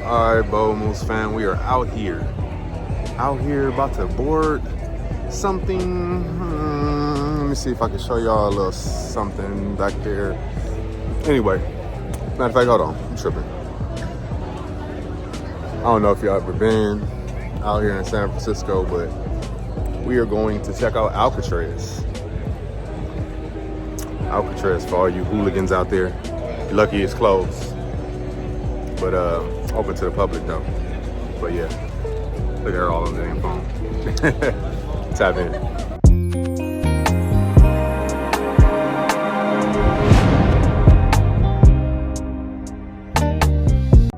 Alright, Bow Moose fan, we are out here. Out here about to board something. Let me see if I can show y'all a little something back there. Anyway, matter of fact, hold on, I'm tripping. I don't know if y'all ever been out here in San Francisco, but we are going to check out Alcatraz. Alcatraz for all you hooligans out there. You're lucky it's closed. But open to the public though. But yeah, look at her all on the damn phone. Tap in.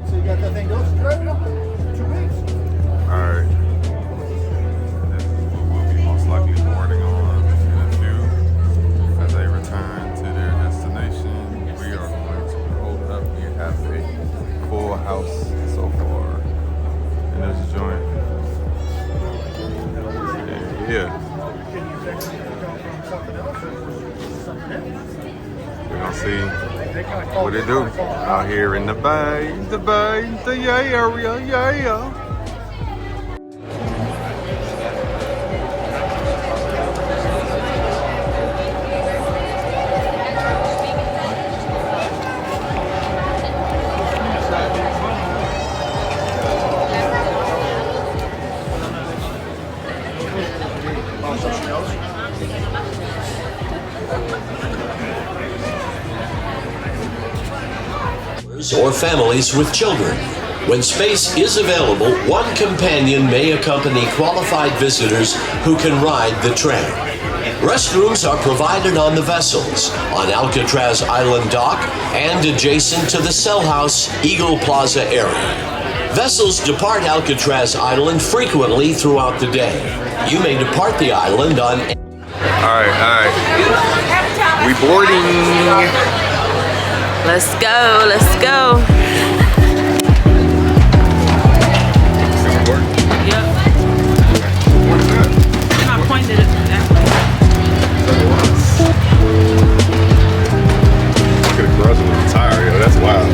So you got that thing going straight up 2 weeks. Alright. This is what we'll be most likely boarding on in a few as they return to their destination. We are going to hold up. We have a full house so far in this joint. Yeah. We're gonna see what they do out here in the bay, the area, yeah. Or families with children. When space is available, one companion may accompany qualified visitors who can ride the train. Restrooms are provided on the vessels, on Alcatraz Island Dock, and adjacent to the Cell House Eagle Plaza area. Vessels depart Alcatraz Island frequently throughout the day. You may depart the island on... Alright. We boarding. Let's go, let's go. Yep. I pointed it that way. Look at the corrosion of the tire, yo, that's wild.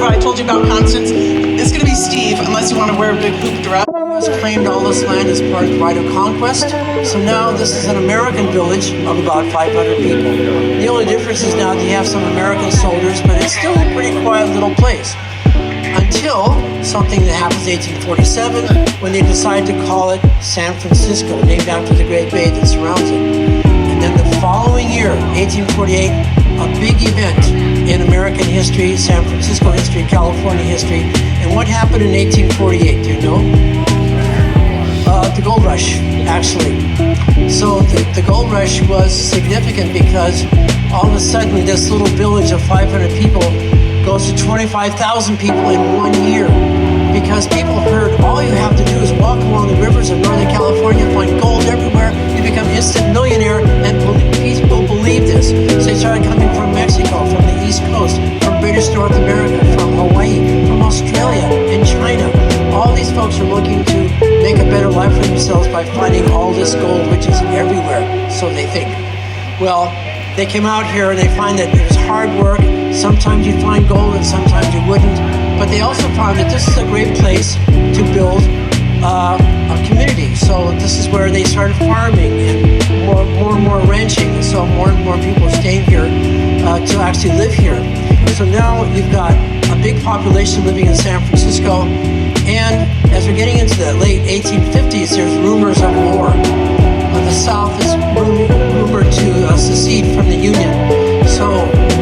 what I told you about Constance. It's going to be Steve, unless you want to wear a big hoop dress. Has claimed all this land as part of the right of conquest. So now this is an American village of about 500 people. The only difference is now that you have some American soldiers, but it's still a pretty quiet little place. Until something that happens in 1847, when they decide to call it San Francisco, named after the Great Bay that surrounds it. And then the following year, 1848, a big event in American history, San Francisco history, California history. And what happened in 1848, do you know? The gold rush, actually. So the gold rush was significant because all of a sudden this little village of 500 people goes to 25,000 people in 1 year. Because people heard all you have to do is walk along the rivers of Northern California, find gold everywhere, you become instant millionaire, and people believe this. So they started coming from Mexico, from the East Coast, from British North America, from Hawaii, from Australia, and China. All these folks are looking to make a better life for themselves by finding all this gold, which is everywhere, so they think. Well, they came out here and they find that it was hard work. Sometimes you'd find gold and sometimes you wouldn't. But they also found that this is a great place to build a community. So this is where they started farming and more and more ranching. And so more and more people staying here to actually live here. So now you've got a big population living in San Francisco. And as we're getting into the late 1850s, there's rumors of war. The South is rumored to secede from the Union. So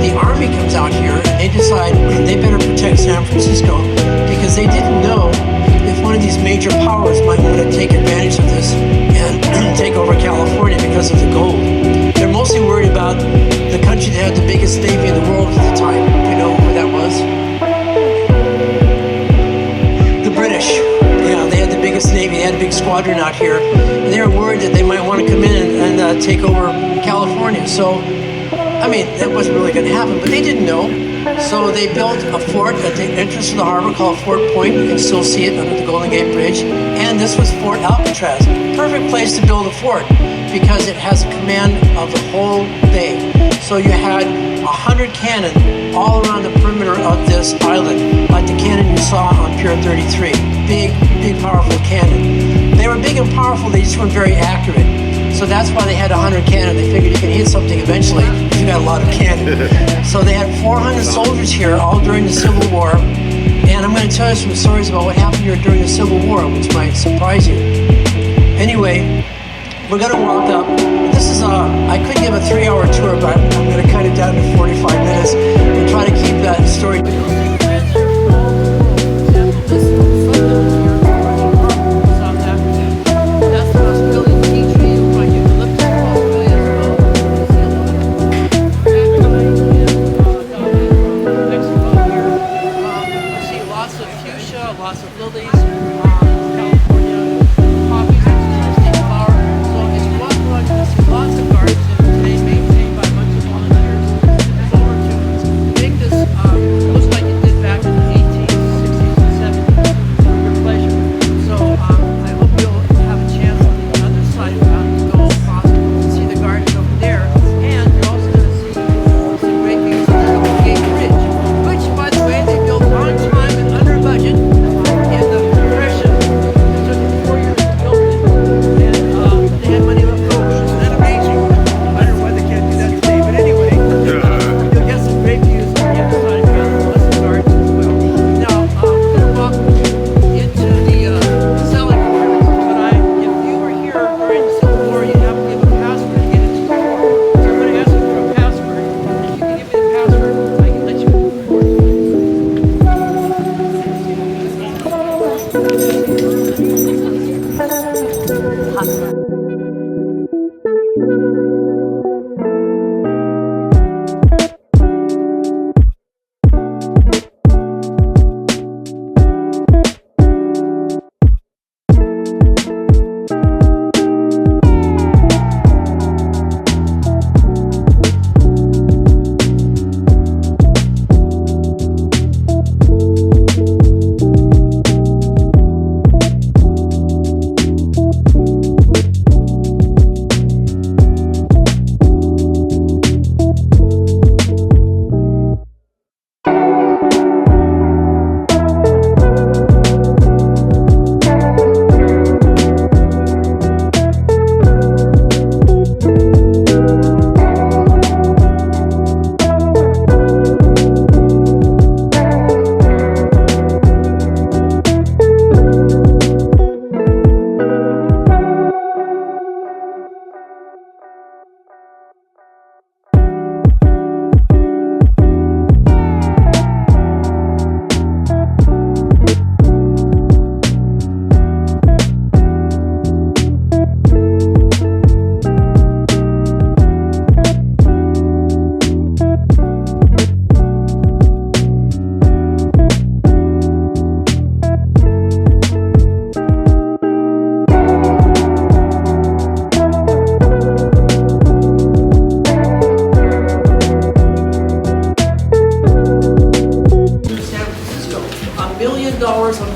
the army comes out here and they decide they better protect San Francisco because they didn't know if one of these major powers might want to take advantage of this and take over California because of the gold. They're mostly worried about the country that had the biggest navy in the world at the time. You know who that was? The British. Yeah, they had the biggest navy. They had a big squadron out here. And they were worried that they might want to come in and take over California. So, I mean, that wasn't really going to happen, but they didn't know. So they built a fort at the entrance to the harbor called Fort Point. You can still see it under the Golden Gate Bridge. And this was Fort Alcatraz. Perfect place to build a fort because it has command of the whole bay. So you had 100 cannon all around the perimeter of this island, like the cannon you saw on Pier 33. Big, powerful cannon. They were big and powerful, they just weren't very accurate. So that's why they had 100 cannon. They figured you can hit something eventually if you got a lot of cannon. So they had 400 soldiers here all during the Civil War. And I'm going to tell you some stories about what happened here during the Civil War, which might surprise you. Anyway, we're going to walk up. This is I could give a 3-hour tour, but I'm going to cut it down to 45 minutes and try to keep that story. Lots of lilies, California poppies, state flower. So as you walk around, you see lots of gardens, and they maintained by a bunch of volunteers. There's over 200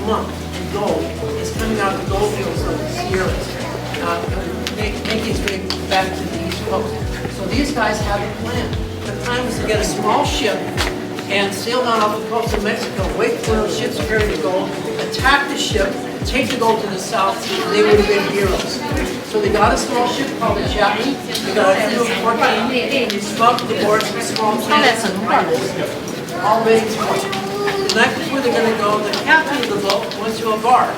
month in gold is coming out of the gold fields of the Sierras, making its way back to the East Coast. So these guys have a plan. The plan was to get a small ship and sail down off the coast of Mexico, wait for those ships carrying the gold, attack the ship, take the gold to the south, and they would have been heroes. So they got a small ship called the Chapman. They got a few of 14. They smuggled the board some small planets and pirates, all ready to go. The night before they're going to go, the captain of the boat went to a bar.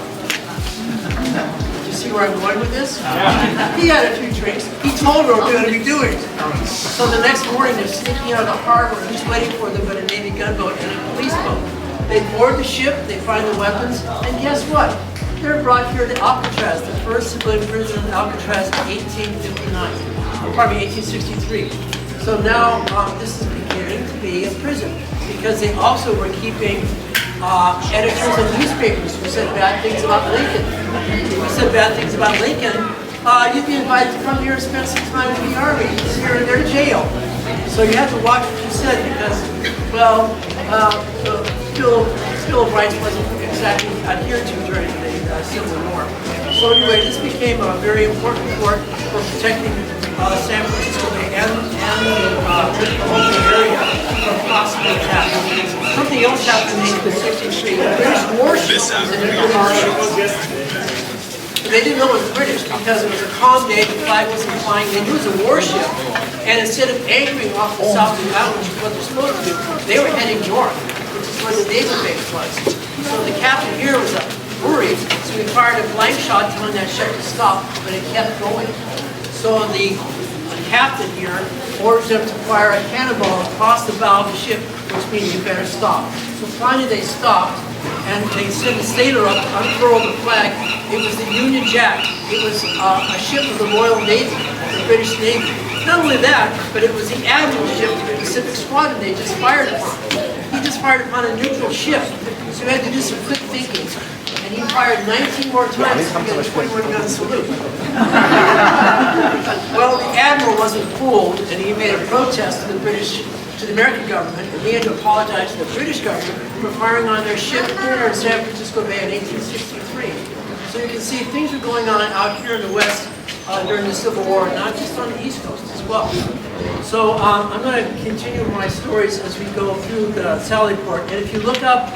You see where I'm going with this? He had a few drinks. He told her what we're going to be doing. So the next morning, they're sneaking out of the harbor, and he's waiting for them in a Navy gunboat and a police boat. They board the ship, they find the weapons, and guess what? They're brought here to Alcatraz, the first civilian prison in Alcatraz in 1859, pardon me, 1863. So now this is beginning to be a prison because they also were keeping editors of newspapers who said bad things about Lincoln. If we said bad things about Lincoln, you'd be invited to come here and spend some time in the army. Here in their jail. So you have to watch what you said because, well, the Bill of Rights wasn't exactly adhered to during the Civil War. So anyway, this became a very important fort for protecting San Francisco Bay and the whole area from possible attack. Something else happened in 1863. The British warship was in the harbor. They didn't know it was British because it was a calm day, the flag wasn't flying. They knew it was a warship, and instead of anchoring off the south of the island, which is what they're supposed to do, they were heading north, which is where the naval base was. So the captain here was worried, so he fired a blank shot telling that ship to stop, but it kept going. So the captain here orders them to fire a cannonball across the bow of the ship, which means you better stop. So finally they stopped, and they sent a sailor up to unfurl the flag. It was the Union Jack. It was a ship of the Royal Navy, the British Navy. Not only that, but it was the Admiral's ship, the Pacific Squadron they just fired upon. He just fired upon a neutral ship, so he had to do some quick thinking. And he fired 19 more times to get a 21-gun salute. Well, the Admiral wasn't fooled, and he made a protest to the American government, and he had to apologize to the British government for firing on their ship here in San Francisco Bay in 1863. So you can see things were going on out here in the West during the Civil War, not just on the East Coast as well. So I'm going to continue my stories as we go through the Sally Port. And if you look up,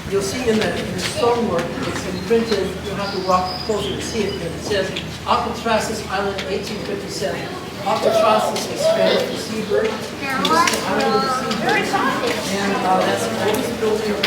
you'll see in the stonework, it's imprinted, you'll have to walk closer to see it, but it says Alcatraz Island 1857. Alcatraz is Spanish for seabird. And this is the island of the seabird. And that's the oldest building in